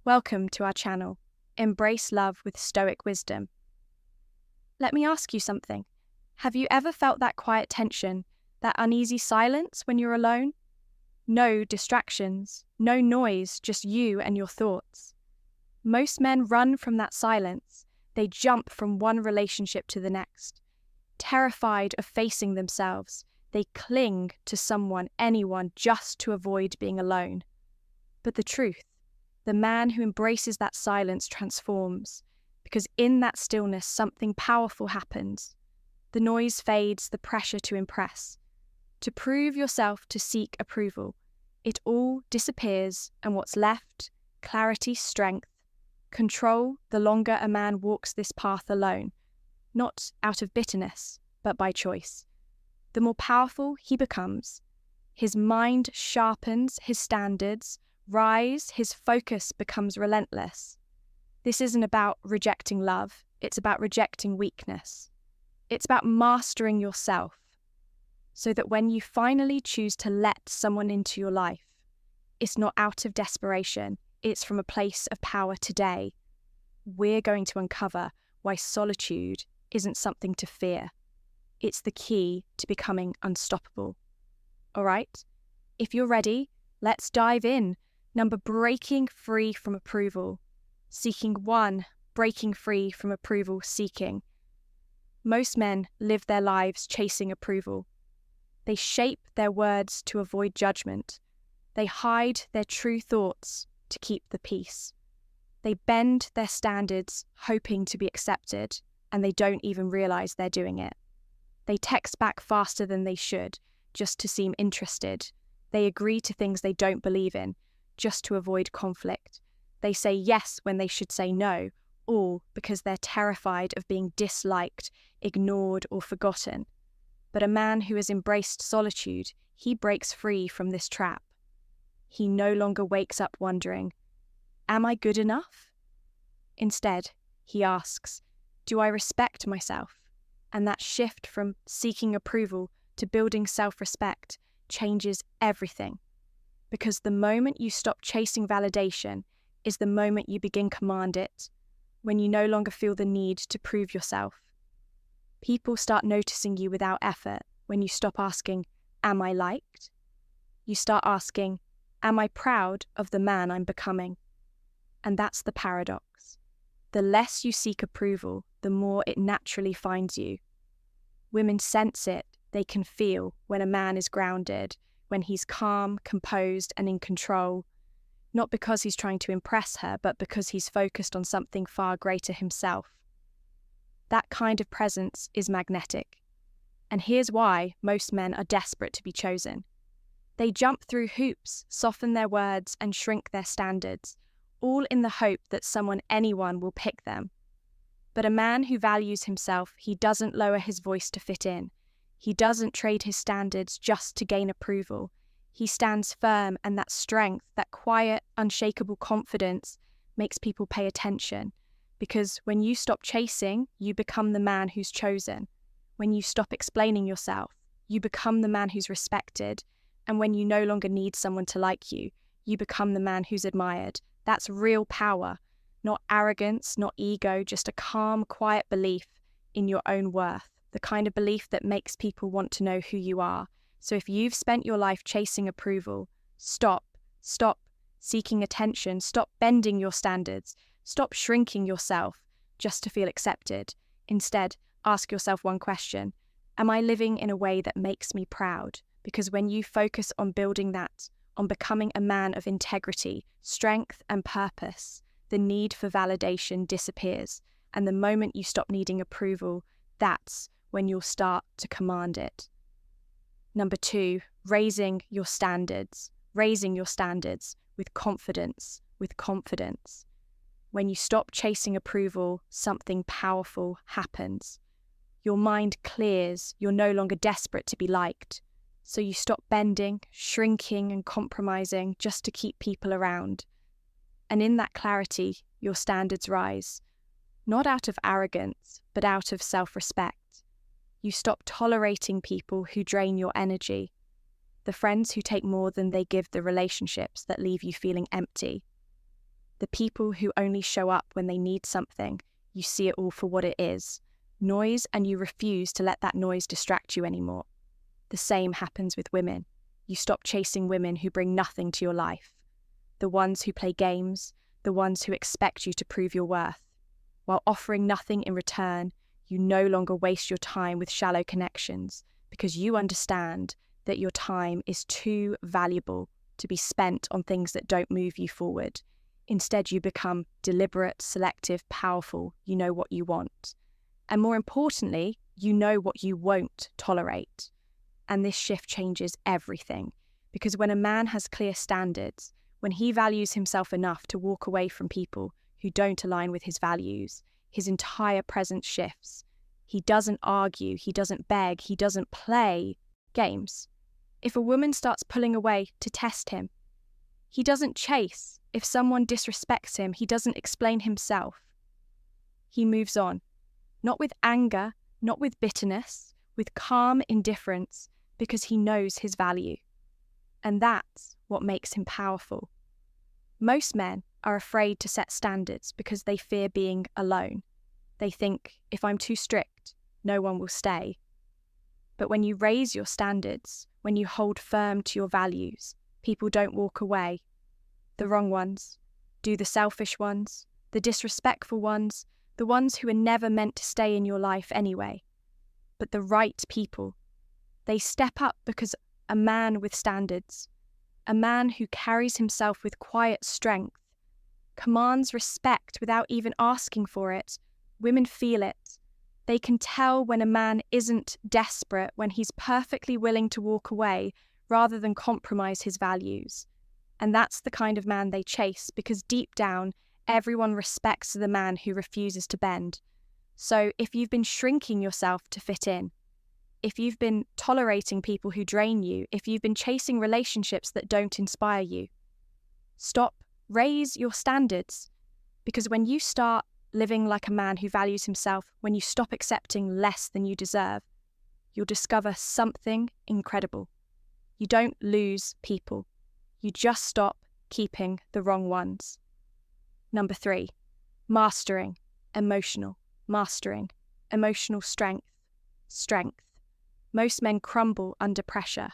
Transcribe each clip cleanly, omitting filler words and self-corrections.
Welcome to our channel, Embrace Love with Stoic Wisdom. Let me ask you something. Have you ever felt that quiet tension, that uneasy silence when you're alone? No distractions, no noise, just you and your thoughts. Most men run from that silence. They jump from one relationship to the next. Terrified of facing themselves, they cling to someone, anyone, just to avoid being alone. But the truth, the man who embraces that silence transforms, because in that stillness something powerful happens. The noise fades, the pressure to impress. To prove yourself, to seek approval. It all disappears, and what's left, clarity, strength, control, the longer a man walks this path alone, not out of bitterness, but by choice. The more powerful he becomes, his mind sharpens, his standards rise, his focus becomes relentless. This isn't about rejecting love, it's about rejecting weakness. It's about mastering yourself, so that when you finally choose to let someone into your life, it's not out of desperation, it's from a place of power today. We're going to uncover why solitude isn't something to fear. It's the key to becoming unstoppable. All right? If you're ready, let's dive in. Number, breaking free from approval. Seeking one, breaking free from approval seeking. Most men live their lives chasing approval. They shape their words to avoid judgment. They hide their true thoughts to keep the peace. They bend their standards hoping to be accepted, and they don't even realize they're doing it. They text back faster than they should, just to seem interested. They agree to things they don't believe in, just to avoid conflict. They say yes when they should say no, all because they're terrified of being disliked, ignored, or forgotten. But a man who has embraced solitude, he breaks free from this trap. He no longer wakes up wondering, am I good enough? Instead, he asks, do I respect myself? And that shift from seeking approval to building self-respect changes everything. Because the moment you stop chasing validation is the moment you begin command it, when you no longer feel the need to prove yourself. People start noticing you without effort when you stop asking, am I liked? You start asking, am I proud of the man I'm becoming? And that's the paradox. The less you seek approval, the more it naturally finds you. Women sense it, they can feel when a man is grounded, when he's calm, composed, and in control, not because he's trying to impress her, but because he's focused on something far greater himself. That kind of presence is magnetic. And here's why most men are desperate to be chosen. They jump through hoops, soften their words, and shrink their standards, all in the hope that someone, anyone, will pick them. But a man who values himself, he doesn't lower his voice to fit in. He doesn't trade his standards just to gain approval. He stands firm, and that strength, that quiet, unshakable confidence makes people pay attention. Because when you stop chasing, you become the man who's chosen. When you stop explaining yourself, you become the man who's respected. And when you no longer need someone to like you, you become the man who's admired. That's real power, not arrogance, not ego, just a calm, quiet belief in your own worth. The kind of belief that makes people want to know who you are. So if you've spent your life chasing approval, stop seeking attention, stop bending your standards, stop shrinking yourself just to feel accepted. Instead, ask yourself one question: am I living in a way that makes me proud? Because when you focus on building that, on becoming a man of integrity, strength, and purpose, the need for validation disappears. And the moment you stop needing approval, that's when you'll start to command it. Number 2, raising your standards. Raising your standards with confidence, When you stop chasing approval, something powerful happens. Your mind clears, you're no longer desperate to be liked. So you stop bending, shrinking, and compromising just to keep people around. And in that clarity, your standards rise. Not out of arrogance, but out of self-respect. You stop tolerating people who drain your energy, the friends who take more than they give, the relationships that leave you feeling empty. The people who only show up when they need something, you see it all for what it is, noise, and you refuse to let that noise distract you anymore. The same happens with women. You stop chasing women who bring nothing to your life. The ones who play games, the ones who expect you to prove your worth. While offering nothing in return, you no longer waste your time with shallow connections because you understand that your time is too valuable to be spent on things that don't move you forward. Instead, you become deliberate, selective, powerful. You know what you want. And more importantly, you know what you won't tolerate. And this shift changes everything. Because when a man has clear standards, when he values himself enough to walk away from people who don't align with his values, his entire presence shifts. He doesn't argue, he doesn't beg, he doesn't play games. If a woman starts pulling away to test him, he doesn't chase. If someone disrespects him, he doesn't explain himself. He moves on, not with anger, not with bitterness, with calm indifference, because he knows his value. And that's what makes him powerful. Most men are afraid to set standards because they fear being alone. They think, if I'm too strict, no one will stay. But when you raise your standards, when you hold firm to your values, people don't walk away. The wrong ones, do the selfish ones, the disrespectful ones, the ones who are never meant to stay in your life anyway. But the right people, they step up because a man with standards, a man who carries himself with quiet strength, commands respect without even asking for it. Women feel it. They can tell when a man isn't desperate, when he's perfectly willing to walk away rather than compromise his values. And that's the kind of man they chase, because deep down, everyone respects the man who refuses to bend. So if you've been shrinking yourself to fit in, if you've been tolerating people who drain you, if you've been chasing relationships that don't inspire you, stop, raise your standards. Because when you start living like a man who values himself, when you stop accepting less than you deserve, you'll discover something incredible. You don't lose people. You just stop keeping the wrong ones. Number 3, mastering emotional strength. Most men crumble under pressure.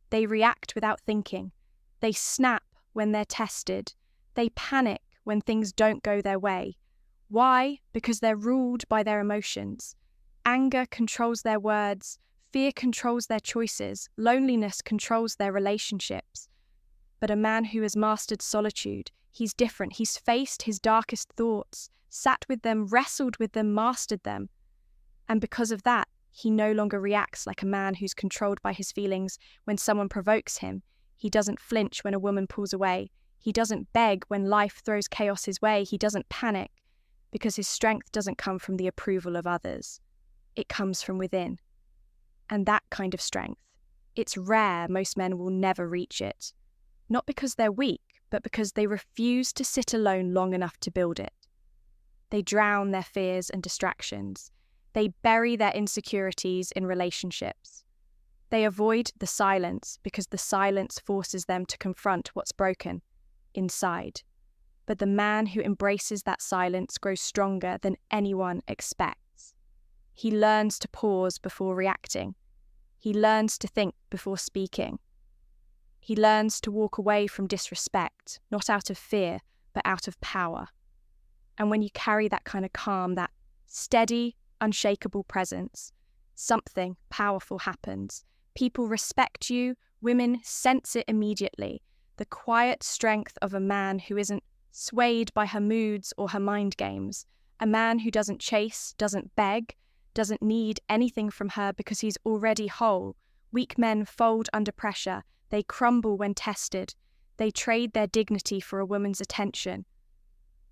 They react without thinking. They snap when they're tested. They panic when things don't go their way. Why? Because they're ruled by their emotions. Anger controls their words. Fear controls their choices. Loneliness controls their relationships. But a man who has mastered solitude, he's different. He's faced his darkest thoughts, sat with them, wrestled with them, mastered them. And because of that, he no longer reacts like a man who's controlled by his feelings when someone provokes him. He doesn't flinch when a woman pulls away. He doesn't beg when life throws chaos his way. He doesn't panic, because his strength doesn't come from the approval of others. It comes from within. And that kind of strength, it's rare. Most men will never reach it. Not because they're weak, but because they refuse to sit alone long enough to build it. They drown their fears and distractions. They bury their insecurities in relationships. They avoid the silence because the silence forces them to confront what's broken inside. But the man who embraces that silence grows stronger than anyone expects. He learns to pause before reacting. He learns to think before speaking. He learns to walk away from disrespect, not out of fear, but out of power. And when you carry that kind of calm, that steady, unshakable presence, something powerful happens. People respect you. Women sense it immediately. The quiet strength of a man who isn't swayed by her moods or her mind games. A man who doesn't chase, doesn't beg, doesn't need anything from her because he's already whole. Weak men fold under pressure. They crumble when tested. They trade their dignity for a woman's attention.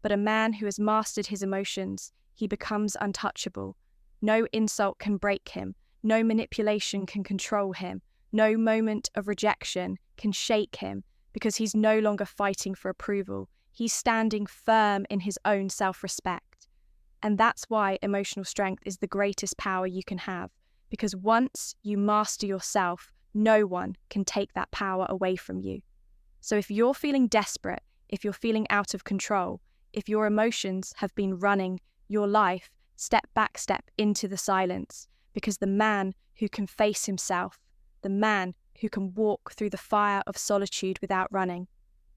But a man who has mastered his emotions, he becomes untouchable. No insult can break him. No manipulation can control him. No moment of rejection can shake him, because he's no longer fighting for approval. He's standing firm in his own self-respect. And that's why emotional strength is the greatest power you can have, because once you master yourself, no one can take that power away from you. So if you're feeling desperate, if you're feeling out of control, if your emotions have been running your life, step into the silence, because the man who can face himself, the man who can walk through the fire of solitude without running,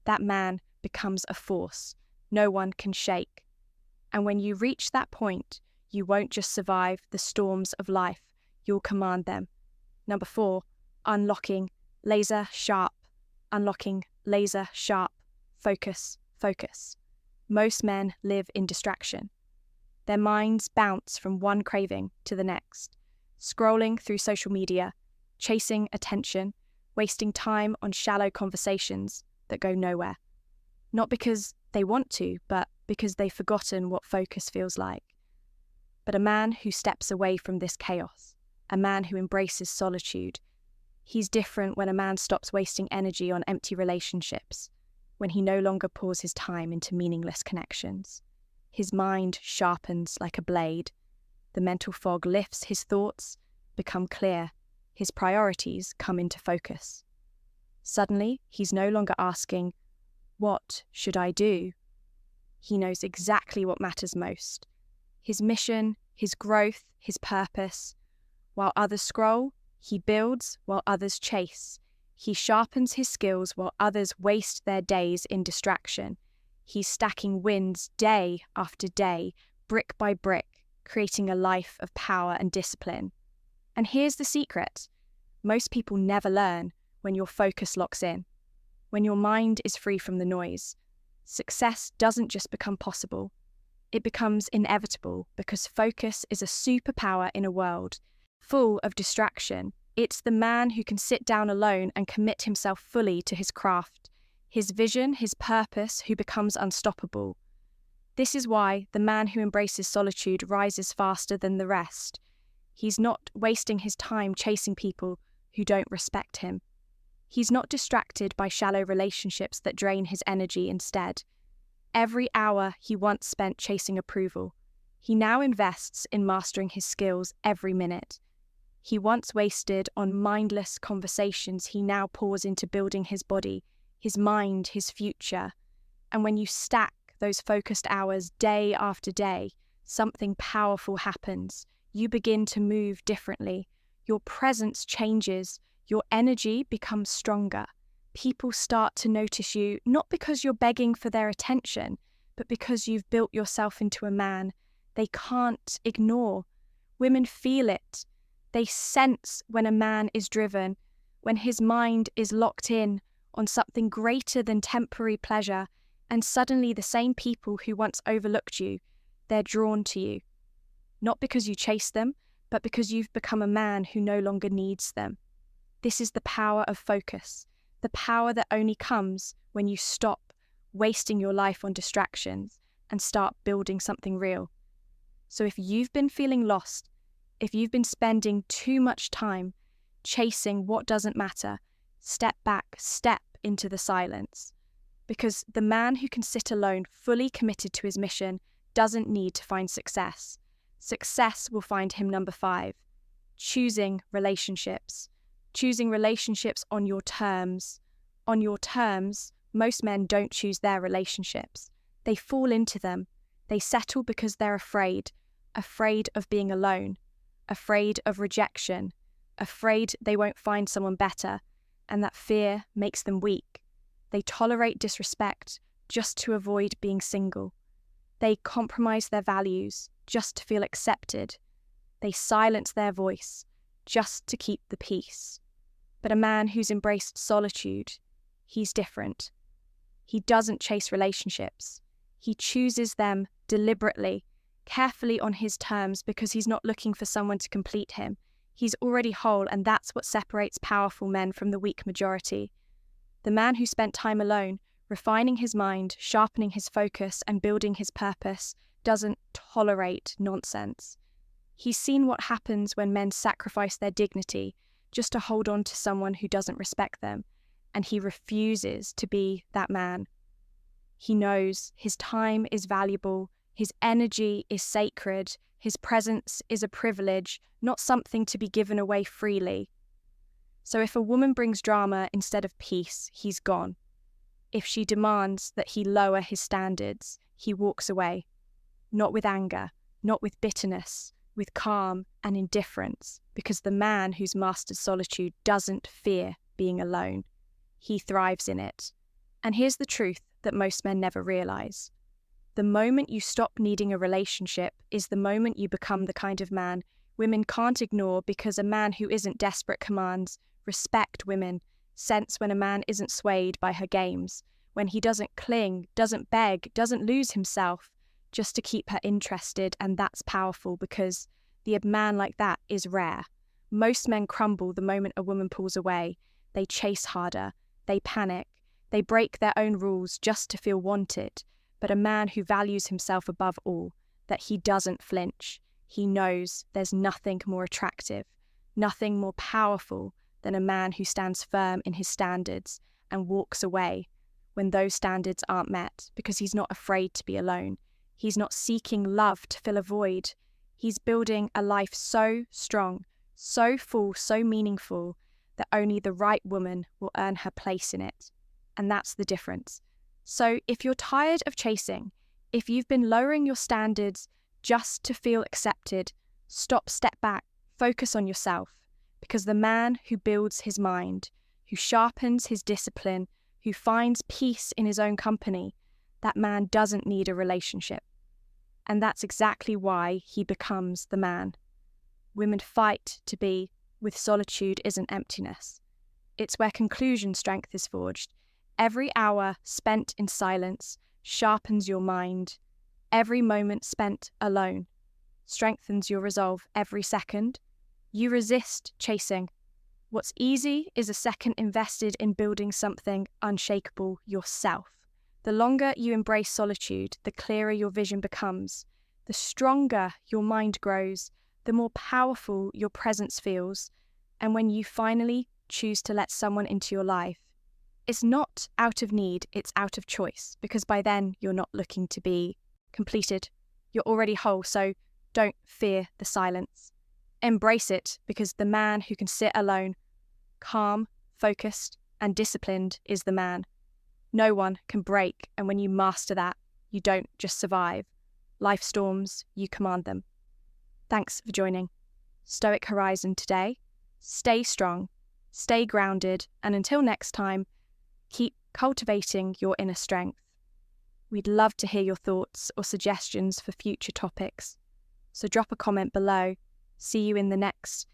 that man becomes a force no one can shake. And when you reach that point, you won't just survive the storms of life, you'll command them. Number 4, unlocking laser sharp. Unlocking laser sharp. Focus. Most men live in distraction. Their minds bounce from one craving to the next, scrolling through social media, chasing attention, wasting time on shallow conversations that go nowhere. Not because they want to, but because they've forgotten what focus feels like. But a man who steps away from this chaos, a man who embraces solitude, he's different when a man stops wasting energy on empty relationships, when he no longer pours his time into meaningless connections. His mind sharpens like a blade. The mental fog lifts, his thoughts become clear, his priorities come into focus. Suddenly, he's no longer asking, "What should I do?" He knows exactly what matters most. His mission, his growth, his purpose. While others scroll, he builds while others chase. He sharpens his skills while others waste their days in distraction. He's stacking wins day after day, brick by brick, creating a life of power and discipline. And here's the secret. Most people never learn when your focus locks in, when your mind is free from the noise. Success doesn't just become possible, it becomes inevitable, because focus is a superpower in a world full of distraction. It's the man who can sit down alone and commit himself fully to his craft, his vision, his purpose, who becomes unstoppable. This is why the man who embraces solitude rises faster than the rest. He's not wasting his time chasing people who don't respect him. He's not distracted by shallow relationships that drain his energy instead. Every hour he once spent chasing approval, he now invests in mastering his skills every minute. He once wasted on mindless conversations, he now pours into building his body, his mind, his future. And when you stack those focused hours day after day, something powerful happens. You begin to move differently. Your presence changes. Your energy becomes stronger. People start to notice you, not because you're begging for their attention, but because you've built yourself into a man they can't ignore. Women feel it. They sense when a man is driven, when his mind is locked in on something greater than temporary pleasure, and suddenly the same people who once overlooked you, they're drawn to you. Not because you chase them, but because you've become a man who no longer needs them. This is the power of focus, the power that only comes when you stop wasting your life on distractions and start building something real. So if you've been feeling lost, if you've been spending too much time chasing what doesn't matter, step back, step into the silence. Because the man who can sit alone, fully committed to his mission, doesn't need to find success. Success will find him. Number 5, choosing relationships. Choosing relationships on your terms. On your terms, most men don't choose their relationships. They fall into them. They settle because they're afraid of being alone, afraid of rejection, afraid they won't find someone better, and that fear makes them weak. They tolerate disrespect just to avoid being single. They compromise their values just to feel accepted. They silence their voice just to keep the peace. But a man who's embraced solitude, he's different. He doesn't chase relationships. He chooses them deliberately, carefully on his terms, because he's not looking for someone to complete him. He's already whole, and that's what separates powerful men from the weak majority. The man who spent time alone, refining his mind, sharpening his focus, and building his purpose, doesn't tolerate nonsense. He's seen what happens when men sacrifice their dignity just to hold on to someone who doesn't respect them, and he refuses to be that man. He knows his time is valuable, his energy is sacred, his presence is a privilege, not something to be given away freely. So if a woman brings drama instead of peace, he's gone. If she demands that he lower his standards, he walks away, not with anger, not with bitterness, with calm and indifference, because the man who's mastered solitude doesn't fear being alone. He thrives in it. And here's the truth that most men never realize. The moment you stop needing a relationship is the moment you become the kind of man women can't ignore, because a man who isn't desperate commands respect women, sense when a man isn't swayed by her games, when he doesn't cling, doesn't beg, doesn't lose himself just to keep her interested, and that's powerful because the man like that is rare. Most men crumble the moment a woman pulls away. They chase harder, they panic, they break their own rules just to feel wanted. But a man who values himself above all, that he doesn't flinch, he knows there's nothing more attractive, nothing more powerful than a man who stands firm in his standards and walks away when those standards aren't met, because he's not afraid to be alone. He's not seeking love to fill a void. He's building a life so strong, so full, so meaningful that only the right woman will earn her place in it. And that's the difference. So if you're tired of chasing, if you've been lowering your standards just to feel accepted, stop, step back, focus on yourself. Because the man who builds his mind, who sharpens his discipline, who finds peace in his own company, that man doesn't need a relationship. And that's exactly why he becomes the man. Women fight to be with solitude isn't emptiness. It's where conclusion strength is forged. Every hour spent in silence sharpens your mind. Every moment spent alone strengthens your resolve every second. You resist chasing. What's easy is a second invested in building something unshakable yourself. The longer you embrace solitude, the clearer your vision becomes. The stronger your mind grows, the more powerful your presence feels. And when you finally choose to let someone into your life, it's not out of need, it's out of choice, because by then you're not looking to be completed. You're already whole, so don't fear the silence. Embrace it, because the man who can sit alone, calm, focused, and disciplined is the man. No one can break, and when you master that, you don't just survive. Life storms, you command them. Thanks for joining Stoic Horizon today. Stay strong, stay grounded, and until next time, keep cultivating your inner strength. We'd love to hear your thoughts or suggestions for future topics, so drop a comment below. See you in the next